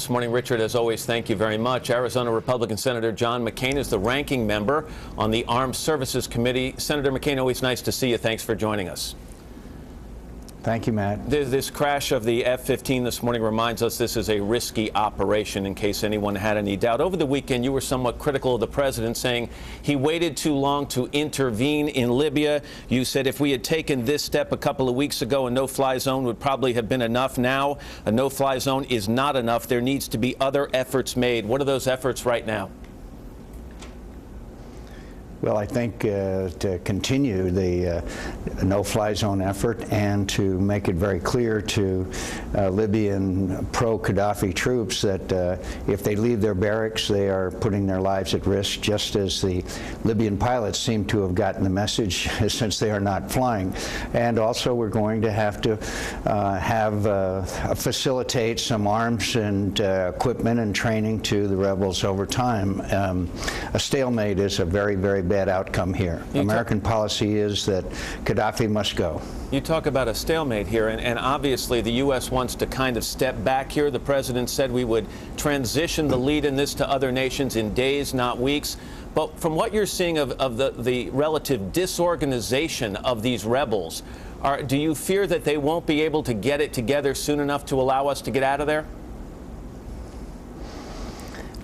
this morning. Richard, as always, thank you very much. Arizona Republican Senator John McCain is the ranking member on the Armed Services Committee. Senator McCain, always nice to see you. Thanks for joining us. Thank you, Matt. This crash of the F-15 this morning reminds us this is a risky operation, in case anyone had any doubt. Over the weekend, you were somewhat critical of the president, saying he waited too long to intervene in Libya. You said if we had taken this step a couple of weeks ago, a no-fly zone would probably have been enough. Now, a no-fly zone is not enough. There needs to be other efforts made. What are those efforts right now? Well, I think to continue the no-fly zone effort and to make it very clear to Libyan pro-Gaddafi troops that if they leave their barracks, they are putting their lives at risk, just as the Libyan pilots seem to have gotten the message since they are not flying. And also, we're going to have facilitate some arms and equipment and training to the rebels over time. A stalemate is a very, very bad outcome here. American policy is that Gaddafi must go. You talk about a stalemate here, and obviously the U.S. wants to kind of step back here. The president said we would transition the lead in this to other nations in days, not weeks. But from what you're seeing of the relative disorganization of these rebels, do you fear that they won't be able to get it together soon enough to allow us to get out of there?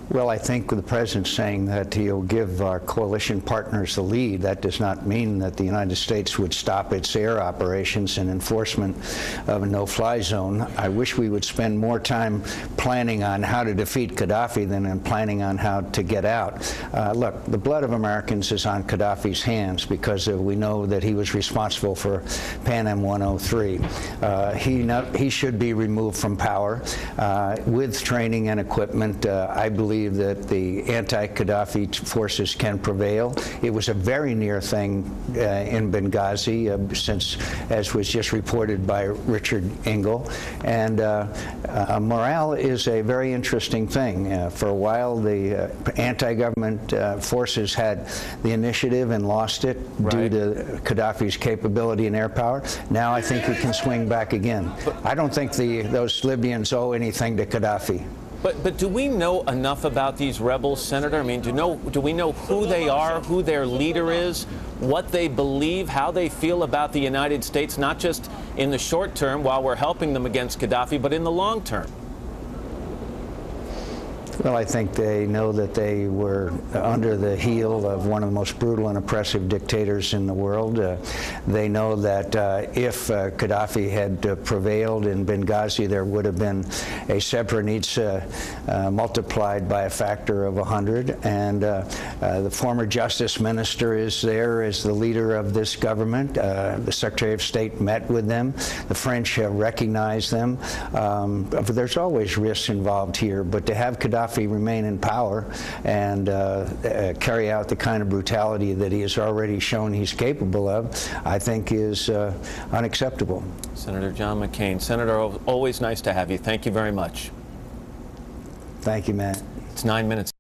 Well, I think the president's saying that he'll give our coalition partners the lead. That does not mean that the United States would stop its air operations and enforcement of a no-fly zone. I wish we would spend more time planning on how to defeat Gaddafi than in planning on how to get out. Look, the blood of Americans is on Gaddafi's hands because we know that he was responsible for Pan Am 103. He should be removed from power. With training and equipment, I believe that the anti-Gaddafi forces can prevail. It was a very near thing in Benghazi, since, as was just reported by Richard Engel. And morale is a very interesting thing. For a while, the anti-government forces had the initiative and lost it due to Gaddafi's capability and air power. Now I think we can swing back again. I don't think those Libyans owe anything to Gaddafi. But do we know enough about these rebels, Senator? I mean, do we know who they are, who their leader is, what they believe, how they feel about the United States, not just in the short term while we're helping them against Gaddafi, but in the long term? Well, I think they know that they were under the heel of one of the most brutal and oppressive dictators in the world. They know that if Gaddafi had prevailed in Benghazi, there would have been a Srebrenica multiplied by a factor of 100. And the former justice minister is there as the leader of this government. The Secretary of State met with them. The French have recognized them. But there's always risks involved here. But to have Gaddafi remain in power and carry out the kind of brutality that he has already shown he's capable of, I think is unacceptable. Senator John McCain. Senator, always nice to have you. Thank you very much. Thank you, Matt. It's 9 minutes.